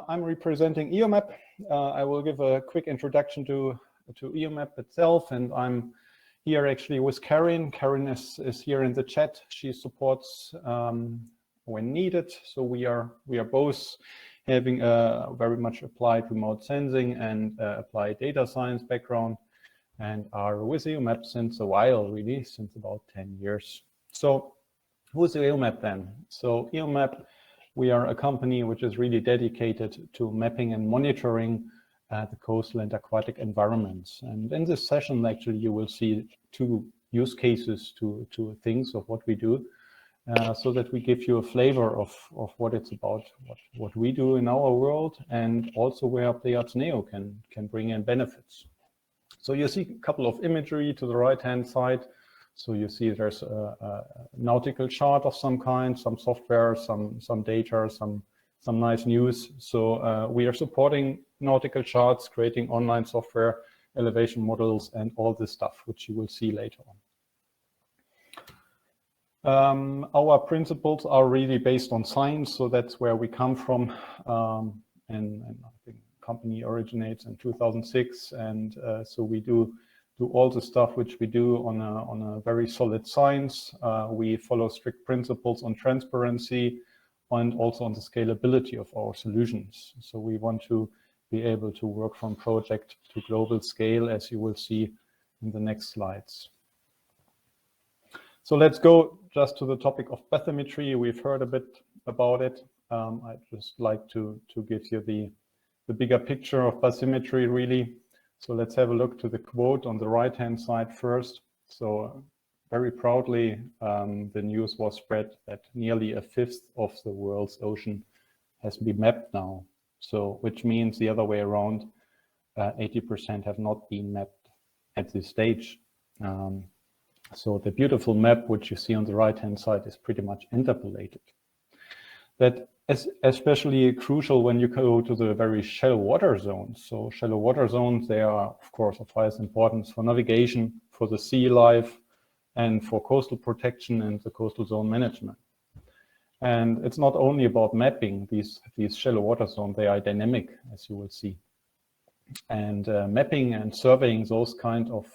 I'm representing EOMAP. I will give a quick introduction to EOMAP itself, and I'm here actually with Karin. Karin is here in the chat. She supports when needed. So we are both having a very much applied remote sensing and applied data science background, and are with EOMAP since a while, really, since about 10 years. So who's EOMAP then? So EOMAP, we are a company which is really dedicated to mapping and monitoring the coastal and aquatic environments. And in this session, actually, you will see two use cases, two things of what we do, so that we give you a flavor of what it's about, what we do in our world, and also where Pleiades Neo can bring in benefits. So you see a couple of imagery to the right-hand side. So you see there's a nautical chart of some kind, some software, some data, some nice news. So we are supporting nautical charts, creating online software, elevation models, and all this stuff, which you will see later on. Our principles are really based on science, so that's where we come from. And I think the company originates in 2006, and so we do all the stuff which we do on a very solid science. We follow strict principles on transparency and also on the scalability of our solutions. So we want to be able to work from project to global scale, as you will see in the next slides. So let's go just to the topic of bathymetry. We've heard a bit about it. I'd just like to give you the bigger picture of bathymetry, really. So let's have a look to the quote on the right-hand side first. So very proudly, the news was spread that nearly 1/5 of the world's ocean has been mapped now. So which means the other way around, 80% have not been mapped at this stage. So the beautiful map, which you see on the right-hand side, is pretty much interpolated. That is especially crucial when you go to the very shallow water zones. So shallow water zones, they are, of course, of highest importance for navigation, for the sea life, and for coastal protection and the coastal zone management. And it's not only about mapping these shallow water zones, they are dynamic, as you will see. And mapping and surveying those kind of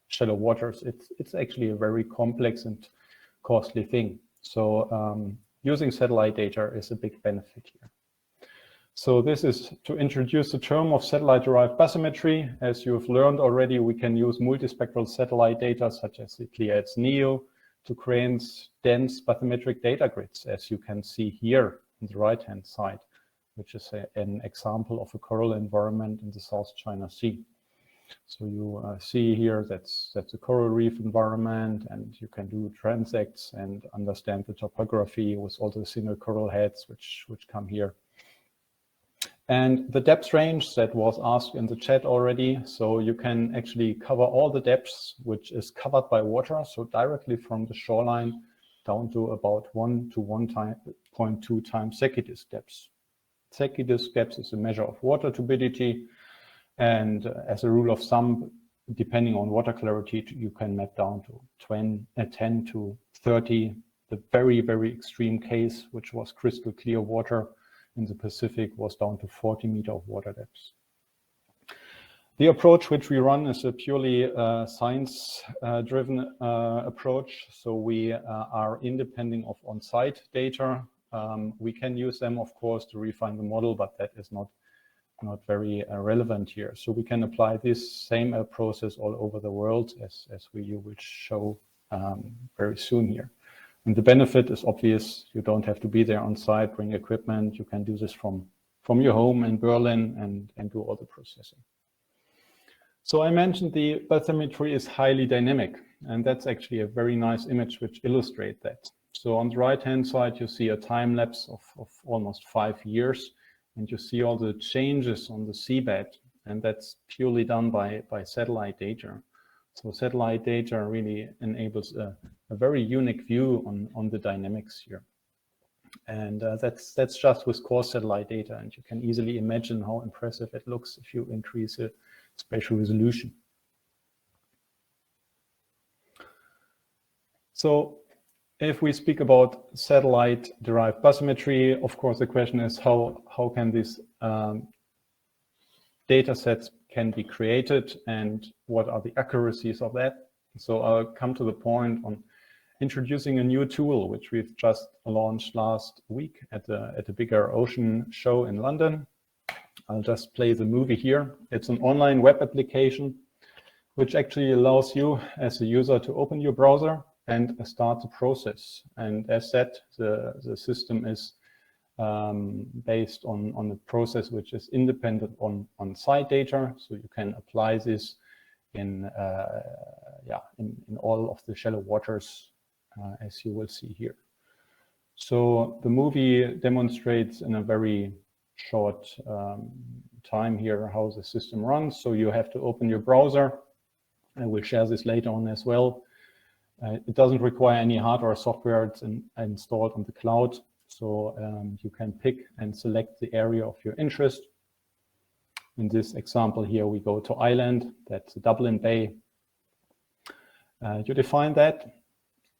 shallow waters, it's actually a very complex and costly thing. So using satellite data is a big benefit here. So this is to introduce the term of satellite-derived bathymetry. As you've learned already, we can use multispectral satellite data such as the Pleiades Neo to create dense bathymetric data grids, as you can see here on the right-hand side, which is an example of a coral environment in the South China Sea. So you see here that's a coral reef environment, and you can do transects and understand the topography with all the single coral heads which come here. And the depth range that was asked in the chat already, so you can actually cover all the depths which is covered by water, so directly from the shoreline down to about 1 to 1.2 times Zekitis depths. Zekitis depth is a measure of water turbidity. And as a rule of thumb, depending on water clarity, you can map down to 10 to 30. The very, very extreme case, which was crystal clear water in the Pacific, was down to 40 meters of water depth. The approach which we run is a purely science-driven approach. So we are independent of on-site data. We can use them, of course, to refine the model, but that is not very relevant here. So we can apply this same process all over the world, as you will show very soon here. And the benefit is obvious. You don't have to be there on site, bring equipment. You can do this from your home in Berlin and do all the processing. So I mentioned the bathymetry is highly dynamic, and that's actually a very nice image which illustrates that. So on the right-hand side, you see a time lapse of almost 5 years. And you see all the changes on the seabed, and that's purely done by satellite data. So satellite data really enables a very unique view on the dynamics here. And that's just with core satellite data, and you can easily imagine how impressive it looks if you increase the spatial resolution. So If we speak about satellite-derived bathymetry, of course, the question is how can these data sets can be created and what are the accuracies of that? So I'll come to the point on introducing a new tool, which we've just launched last week at a bigger ocean show in London. I'll just play the movie here. It's an online web application, which actually allows you as a user to open your browser and start the process. And as said, the system is based on a process which is independent on site data. So you can apply this in all of the shallow waters, as you will see here. So the movie demonstrates in a very short time here how the system runs. So you have to open your browser. I will share this later on as well. It doesn't require any hardware or software. It's installed on the cloud. So you can pick and select the area of your interest. In this example here, we go to Ireland. That's Dublin Bay. You define that,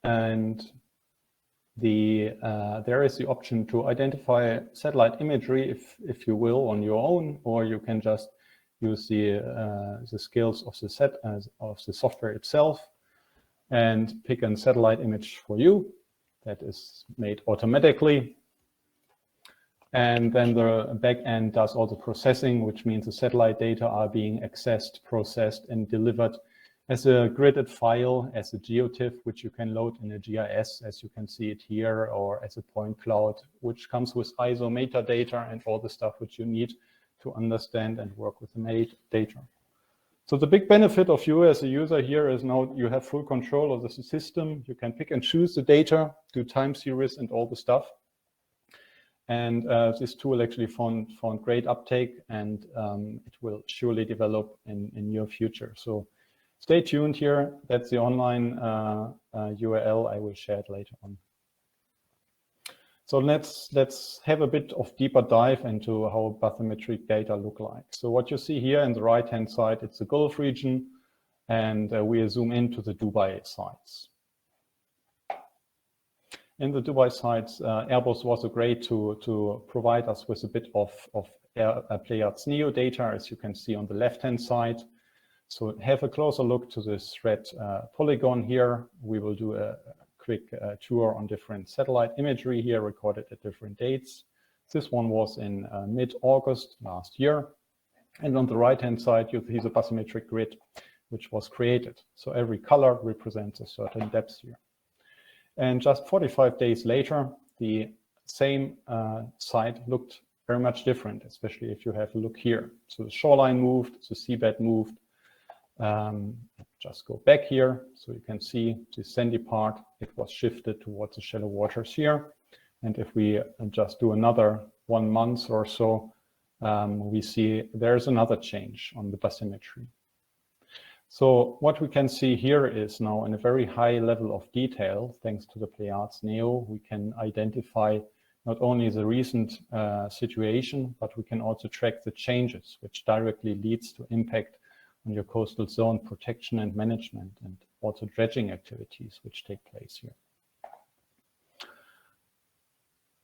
and there is the option to identify satellite imagery, if you will, on your own, or you can just use the skills of the software itself and pick a satellite image for you. That is made automatically. And then the backend does all the processing, which means the satellite data are being accessed, processed, and delivered as a gridded file, as a GeoTIFF, which you can load in a GIS, as you can see it here, or as a point cloud, which comes with ISO metadata and all the stuff which you need to understand and work with the metadata. So the big benefit of you as a user here is now you have full control of the system. You can pick and choose the data, do time series and all the stuff. And this tool actually found great uptake, and it will surely develop in near future. So stay tuned here. That's the online URL. I will share it later on. So let's have a bit of deeper dive into how bathymetric data look like. So what you see here on the right-hand side, it's the Gulf region, and we zoom into the Dubai sites. In the Dubai sites, Airbus was great to provide us with a bit of Pleiades NEO data, as you can see on the left-hand side. So have a closer look to this red polygon here. We will do a quick tour on different satellite imagery here recorded at different dates. This one was in mid-August last year. And on the right-hand side, you see the bathymetric grid, which was created. So every color represents a certain depth here. And just 45 days later, the same site looked very much different, especially if you have a look here. So the shoreline moved, the seabed moved. Just go back here, so you can see the sandy part, it was shifted towards the shallow waters here. And if we just do another 1 month or so, we see there's another change on the bathymetry. So what we can see here is now in a very high level of detail, thanks to the Pleiades NEO, we can identify not only the recent situation, but we can also track the changes, which directly leads to impact on your coastal zone protection and management, and also dredging activities which take place here.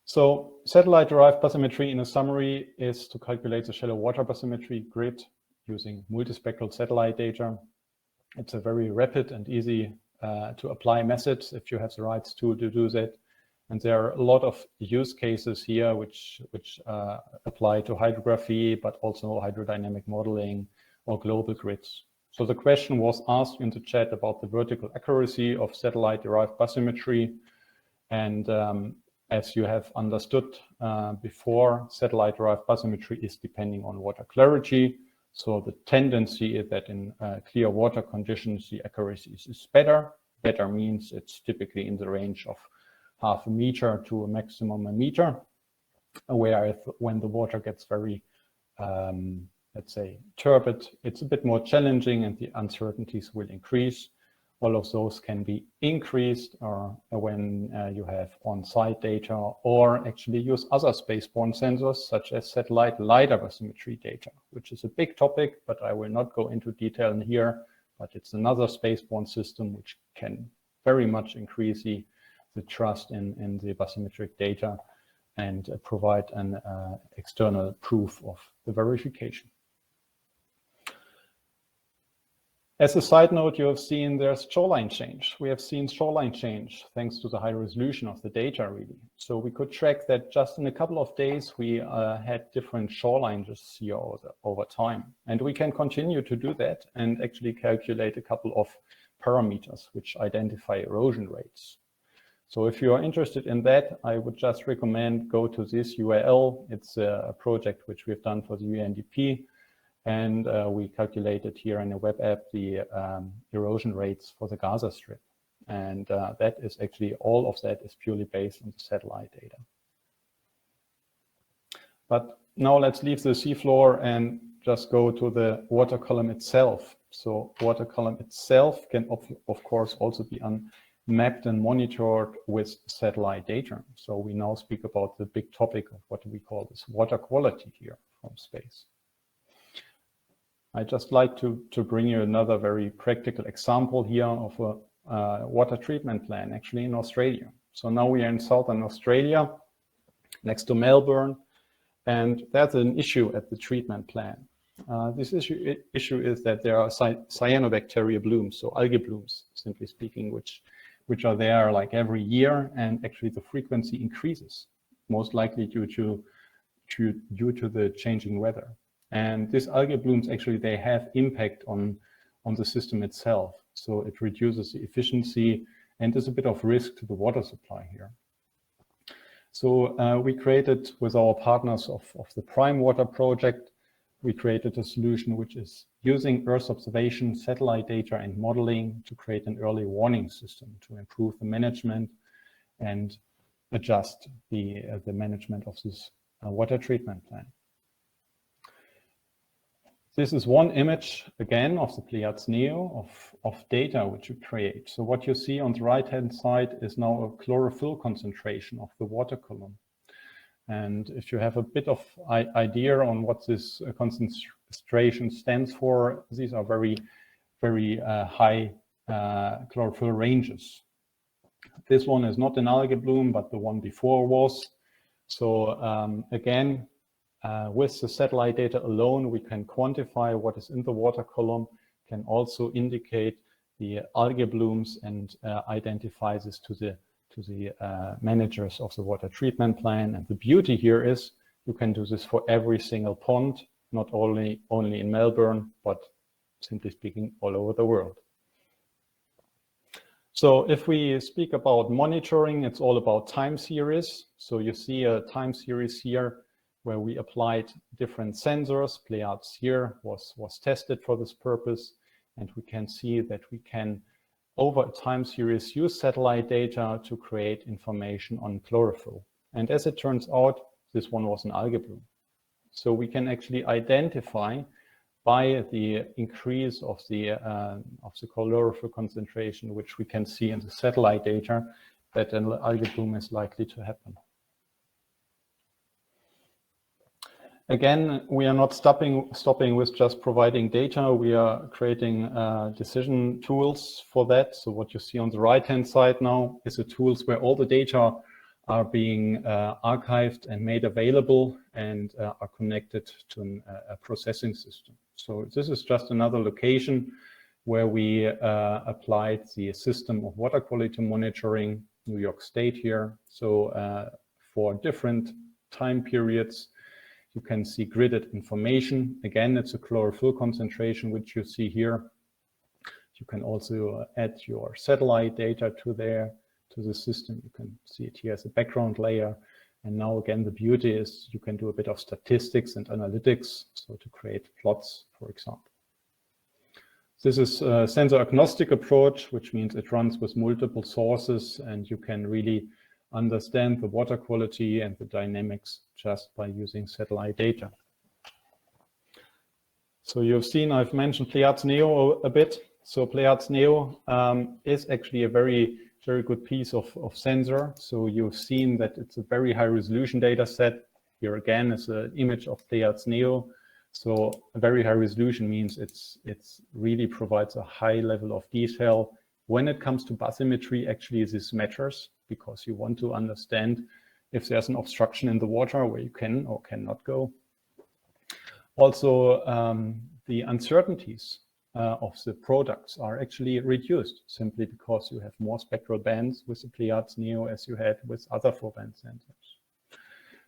So satellite-derived bathymetry in a summary is to calculate the shallow water bathymetry grid using multispectral satellite data. It's a very rapid and easy to apply methods if you have the right tool to do that. And there are a lot of use cases here which apply to hydrography, but also hydrodynamic modeling or global grids. So the question was asked in the chat about the vertical accuracy of satellite-derived bathymetry. And as you have understood before, satellite-derived bathymetry is depending on water clarity. So the tendency is that in clear water conditions, the accuracy is better. Better means it's typically in the range of 0.5 meter to a maximum 1 meter. Whereas when the water gets very let's say, turbid, it's a bit more challenging and the uncertainties will increase. All of those can be increased when you have on-site data, or actually use other spaceborne sensors such as satellite LiDAR bathymetry data, which is a big topic, but I will not go into detail in here. But it's another spaceborne system which can very much increase the the trust in the bathymetric data and provide an external proof of the verification. As a side note, you have seen there's shoreline change. We have seen shoreline change thanks to the high resolution of the data, really. So we could track that just in a couple of days, we had different shorelines here over time. And we can continue to do that and actually calculate a couple of parameters which identify erosion rates. So if you are interested in that, I would just recommend go to this URL. It's a project which we've done for the UNDP. And we calculated here in a web app the erosion rates for the Gaza Strip. And that is actually, all of that is purely based on the satellite data. But now let's leave the seafloor and just go to the water column itself. So water column itself can, of course, also be mapped and monitored with satellite data. So we now speak about the big topic of what we call this water quality here from space. I'd just like to bring you another very practical example here of a water treatment plant, actually in Australia. So now we are in southern Australia, next to Melbourne, and there's an issue at the treatment plant. This issue is that there are cyanobacteria blooms, so algae blooms, simply speaking, which are there like every year, and actually the frequency increases, most likely due to the changing weather. And these algae blooms, actually, they have impact on the system itself. So it reduces the efficiency and there's a bit of risk to the water supply here. So we created, with our partners of the Prime Water project, we created a solution which is using Earth observation, satellite data and modeling to create an early warning system to improve the management and adjust the management of this water treatment plant. This is one image, again, of the Pleiades Neo of data which you create. So what you see on the right-hand side is now a chlorophyll concentration of the water column. And if you have a bit of idea on what this concentration stands for, these are very, very high chlorophyll ranges. This one is not an algae bloom, but the one before was. So again, with the satellite data alone, we can quantify what is in the water column, can also indicate the algae blooms and identify this to the managers of the water treatment plan. And the beauty here is you can do this for every single pond, not only in Melbourne, but simply speaking, all over the world. So if we speak about monitoring, it's all about time series. So you see a time series here where we applied different sensors. Pleiades here was tested for this purpose. And we can see that we can, over a time series, use satellite data to create information on chlorophyll. And as it turns out, this one was an algae bloom. So we can actually identify by the increase of the chlorophyll concentration, which we can see in the satellite data, that an algae bloom is likely to happen. Again, we are not stopping with just providing data. We are creating decision tools for that. So what you see on the right-hand side now is the tools where all the data are being archived and made available and are connected to a processing system. So this is just another location where we applied the system of water quality monitoring, New York State here. So for different time periods, you can see gridded information. Again, it's a chlorophyll concentration, which you see here. You can also add your satellite data to the system. You can see it here as a background layer. And now again, the beauty is you can do a bit of statistics and analytics, so to create plots, for example. This is a sensor agnostic approach, which means it runs with multiple sources and you can really understand the water quality and the dynamics just by using satellite data. So you've seen, I've mentioned Pleiades Neo a bit. So Pleiades Neo is actually a very good piece of sensor. So you've seen that it's a very high resolution data set. Here again is an image of Pleiades Neo. So a very high resolution means it's really provides a high level of detail. When it comes to bathymetry, actually this matters. because you want to understand if there's an obstruction in the water where you can or cannot go. Also, the uncertainties of the products are actually reduced simply because you have more spectral bands with the Pleiades Neo as you had with other 4-band sensors.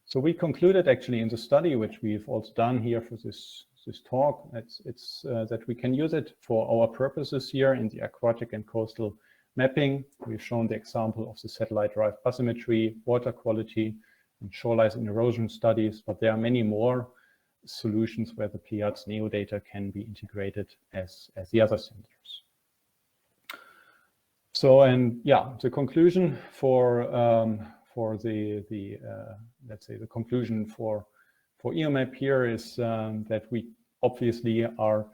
So we concluded actually in the study, which we've also done here for this talk, it's that we can use it for our purposes here in the aquatic and coastal mapping. We've shown the example of the satellite-derived bathymetry, water quality, and shoreline and erosion studies, but there are many more solutions where the Pleiades Neo data can be integrated as the other sensors. So, and yeah, the conclusion for the let's say the conclusion for EOMAP here is that we obviously are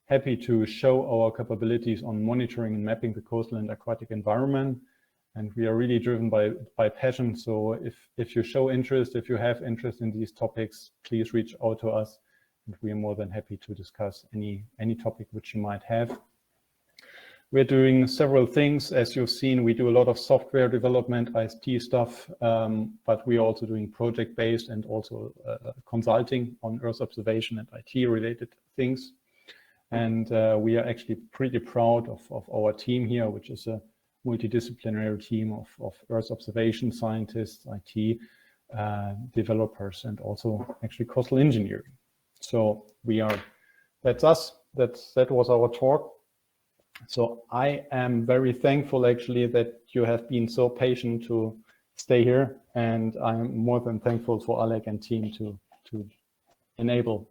happy to show our capabilities on monitoring and mapping the coastal and aquatic environment. And we are really driven by passion. So if you show interest, if you have interest in these topics, please reach out to us. And we are more than happy to discuss any topic which you might have. We're doing several things. As you've seen, we do a lot of software development, IST stuff, but we are also doing project-based and also consulting on Earth observation and IT-related things. And we are actually pretty proud of our team here, which is a multidisciplinary team of Earth observation scientists, IT developers, and also actually coastal engineering. So that's us. That was our talk. So I am very thankful actually that you have been so patient to stay here, and I'm more than thankful for Alec and team to enable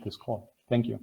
this call. Thank you.